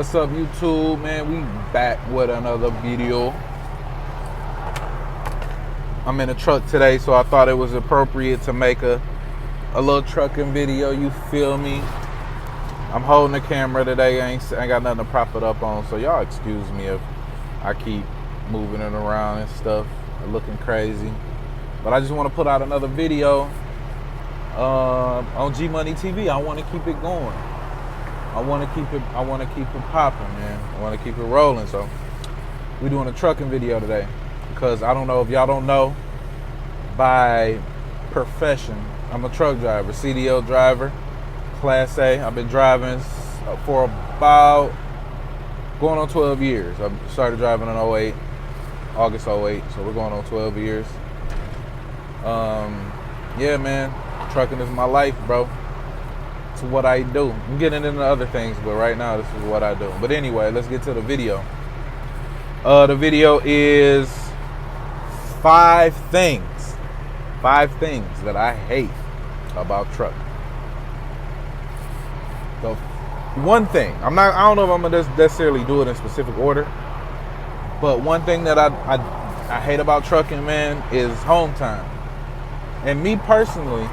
What's up, YouTube, man? We back with another video. I'm in a truck today, so I thought it was appropriate to make a little trucking video, you feel me? I'm holding the camera today, I ain't got nothing to prop it up on, so y'all excuse me if I keep moving it around and stuff, looking crazy. But I just want to put out another video on G Money TV. I want to keep it going. I want to keep it popping, man. I want to keep it rolling. So we're doing a trucking video today because I don't know if y'all don't know, by profession, I'm a truck driver, CDL driver, Class A. I've been driving for about going on 12 years. I started driving in 08, August 08, so we're going on 12 years. Yeah, man, trucking is my life, bro. It's what I do. I'm getting into other things, but right now this is what I do. But anyway, let's get to the video. The video is 5 things that I hate about trucking. So one thing, I don't know if I'm gonna necessarily do it in specific order, but one thing that I hate about trucking, man, is home time. And me personally,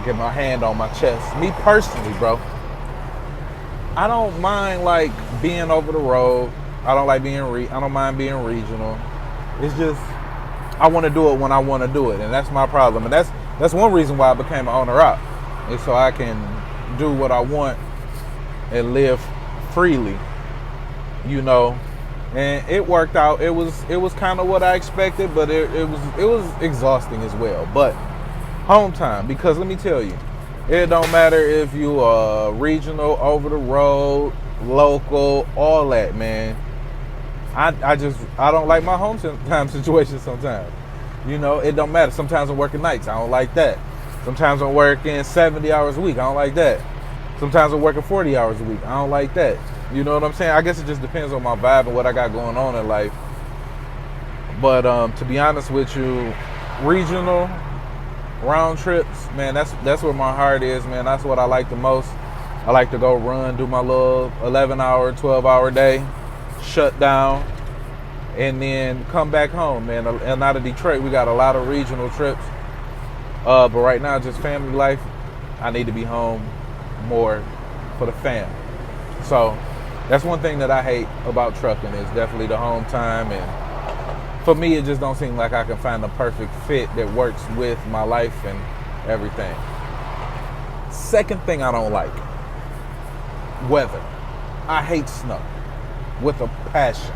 get my hand on my chest. Me personally, bro, I don't mind like being over the road. I don't mind being regional. It's just I want to do it when I want to do it, and that's my problem. And that's one reason why I became an owner op, is so I can do what I want and live freely, you know. And it worked out. It was kind of what I expected, but it was exhausting as well. But home time, because let me tell you, it don't matter if you are regional, over the road, local, all that, man. I don't like my home time situation sometimes. You know, it don't matter. Sometimes I'm working nights. I don't like that. Sometimes I'm working 70 hours a week. I don't like that. Sometimes I'm working 40 hours a week. I don't like that. You know what I'm saying? I guess it just depends on my vibe and what I got going on in life. But to be honest with you, regional round trips, man, that's where my heart is, man. That's what I like the most. I like to go run, do my little 11-hour, 12-hour day, shut down, and then come back home, man. And out of Detroit, we got a lot of regional trips. But right now, just family life. I need to be home more for the fam. So that's one thing that I hate about trucking, is definitely the home time. And for me, it just don't seem like I can find the perfect fit that works with my life and everything. Second thing I don't like, weather. I hate snow with a passion.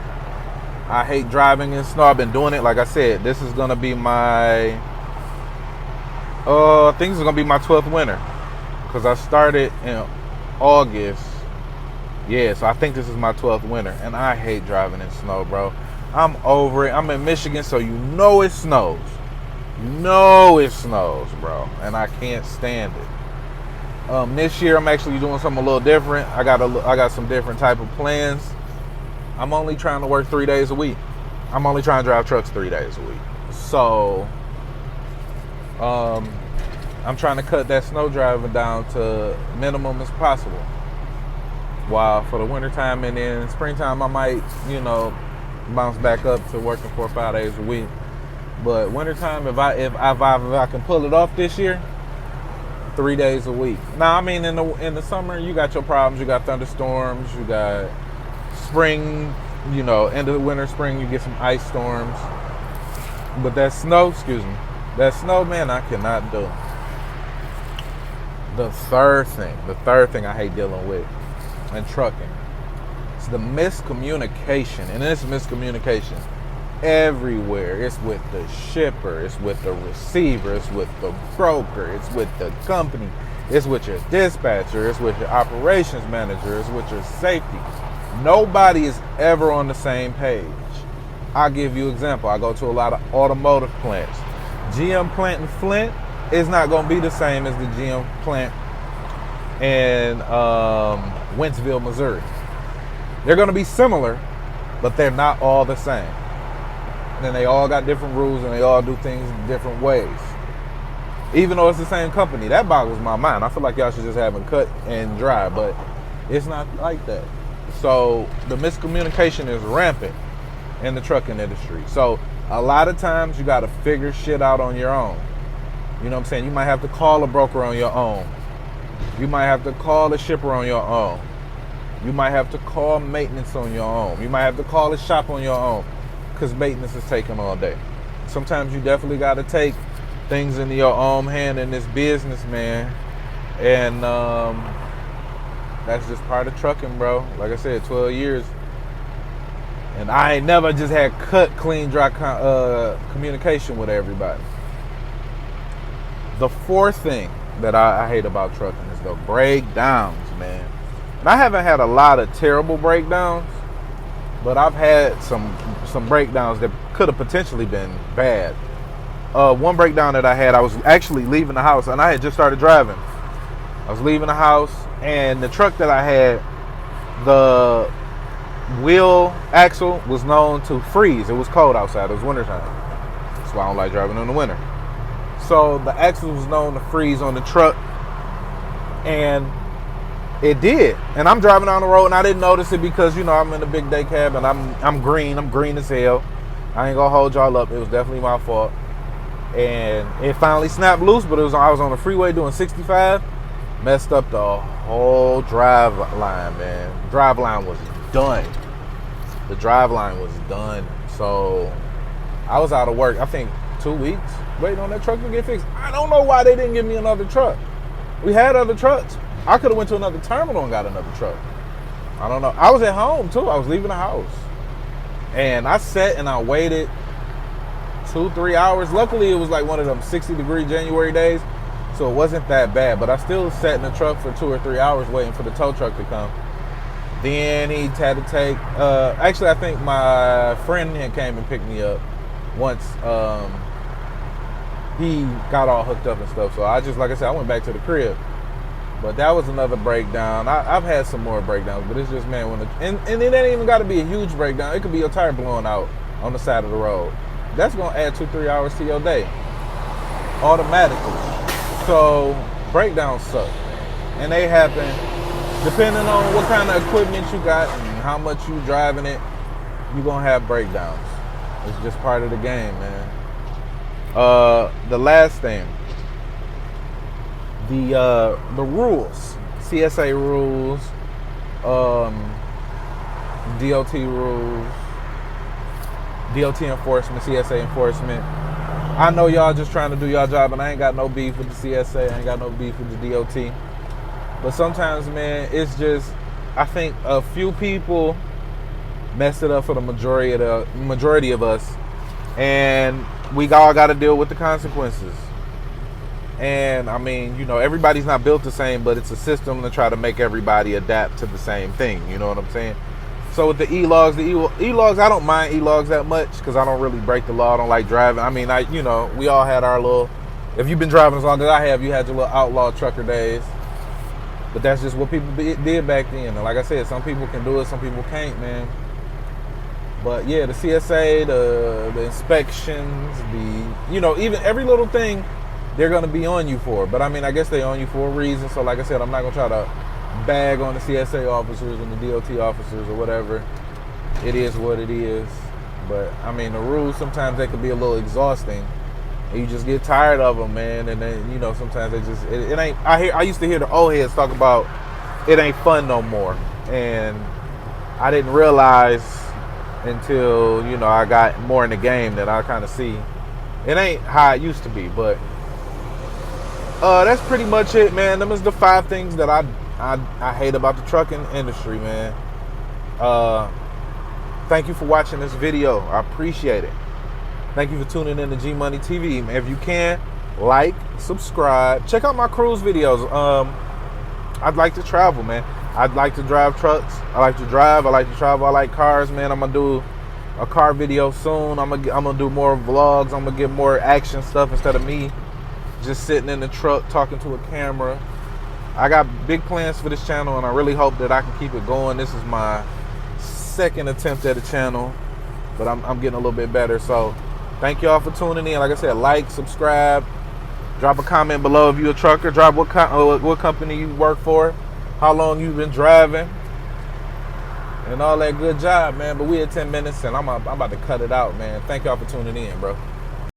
I hate driving in snow. I've been doing it, like I said, this is gonna be my I think this is gonna be my 12th winter, because I started in August. Yeah, so I think this is my 12th winter, and I hate driving in snow, bro. I'm over it. I'm in Michigan, so you know it snows. You know it snows, bro, and I can't stand it. This year I'm actually doing something a little different. I got some different type of plans. I'm only trying to work 3 days a week. I'm only trying to drive trucks 3 days a week. So I'm trying to cut that snow driving down to minimum as possible. While for the wintertime and then springtime, I might, you know, bounce back up to working 4 or 5 days a week. But wintertime, if I can pull it off this year, 3 days a week. Now, I mean, in the summer, you got your problems. You got thunderstorms. You got spring. You know, end of the winter, spring, you get some ice storms. But that snow, man, I cannot do. The third thing I hate dealing with in trucking, it's the miscommunication. And it's miscommunication everywhere. It's with the shipper, it's with the receiver, it's with the broker, it's with the company, it's with your dispatcher, it's with your operations manager, it's with your safety. Nobody is ever on the same page. I'll give you an example. I go to a lot of automotive plants. GM plant in Flint is not going to be the same as the GM plant in Wentzville, Missouri. They're going to be similar, but they're not all the same. And they all got different rules, and they all do things in different ways. Even though it's the same company, that boggles my mind. I feel like y'all should just have them cut and dry, but it's not like that. So the miscommunication is rampant in the trucking industry. So a lot of times you got to figure shit out on your own. You know what I'm saying? You might have to call a broker on your own. You might have to call a shipper on your own. You might have to call maintenance on your own. You might have to call a shop on your own because maintenance is taking all day. Sometimes you definitely got to take things into your own hand in this business, man. And that's just part of trucking, bro. Like I said, 12 years. And I ain't never just had cut, clean, dry communication with everybody. The fourth thing that I hate about trucking is the breakdowns, man. And I haven't had a lot of terrible breakdowns, but I've had some breakdowns that could have potentially been bad. One breakdown that I had, I was actually leaving the house, and I had just started driving. I was leaving the house, and the truck that I had, the wheel axle was known to freeze. It was cold outside. It was wintertime. That's why I don't like driving in the winter. So the axle was known to freeze on the truck, and it did. And I'm driving down the road, and I didn't notice it because, you know, I'm in a big day cab, and I'm green. I'm green as hell. I ain't gonna hold y'all up. It was definitely my fault. And it finally snapped loose, but I was on the freeway doing 65. Messed up the whole drive line, man. Drive line was done. The drive line was done. So I was out of work, I think 2 weeks, waiting on that truck to get fixed. I don't know why they didn't give me another truck. We had other trucks. I could have went to another terminal and got another truck. I don't know. I was at home too. I was leaving the house. And I sat and I waited 2-3 hours. Luckily, it was like one of them 60-degree January days, so it wasn't that bad. But I still sat in the truck for 2 or 3 hours waiting for the tow truck to come. Then he had to take, actually, I think my friend had came and picked me up once he got all hooked up and stuff. So I just, like I said, I went back to the crib. But that was another breakdown. I've had some more breakdowns, but it's just, man, and it ain't even got to be a huge breakdown. It could be your tire blowing out on the side of the road. That's going to add 2-3 hours to your day automatically. So breakdowns suck. And they happen depending on what kind of equipment you got and how much you driving it. You're going to have breakdowns. It's just part of the game, man. The last thing, the rules, CSA rules, DOT rules, DOT enforcement, CSA enforcement. I know y'all just trying to do y'all job, and I ain't got no beef with the CSA. I ain't got no beef with the DOT. But sometimes, man, it's just, I think a few people messed it up for the majority of us, and we all got to deal with the consequences. And I mean, you know, everybody's not built the same, but it's a system to try to make everybody adapt to the same thing. You know what I'm saying? So with the e-logs, I don't mind e-logs that much because I don't really break the law. I don't like driving. I mean, we all had our little, if you've been driving as long as I have, you had your little outlaw trucker days. But that's just what people did back then. And like I said, some people can do it, some people can't, man. But yeah, the CSA, the inspections, even every little thing they're going to be on you for. But I mean, I guess they're on you for a reason. So like I said, I'm not going to try to bag on the CSA officers and the DOT officers or whatever. It is what it is. But I mean, the rules, sometimes they can be a little exhausting. And you just get tired of them, man. And then, you know, sometimes it ain't, I used to hear the old heads talk about it ain't fun no more. And I didn't realize until, you know, I got more in the game that I kind of see it ain't how it used to be. But that's pretty much it, man. Them is the 5 things that I hate about the trucking industry, man. Thank you for watching this video. I appreciate it. Thank you for tuning in to G Money TV. If you can, like, subscribe. Check out my cruise videos. I'd like to travel, man. I'd like to drive trucks. I like to drive. I like to travel. I like cars, man. I'm going to do a car video soon. I'm gonna do more vlogs. I'm going to get more action stuff instead of me just sitting in the truck talking to a camera. I got big plans for this channel, and I really hope that I can keep it going. This is my 2nd attempt at a channel, but I'm getting a little bit better. So thank y'all for tuning in. Like I said, like, subscribe, drop a comment below if you're a trucker. Drop what company you work for, how long you've been driving. and all that good job, man. But we at 10 minutes, and I'm about to cut it out, man. Thank y'all for tuning in, bro.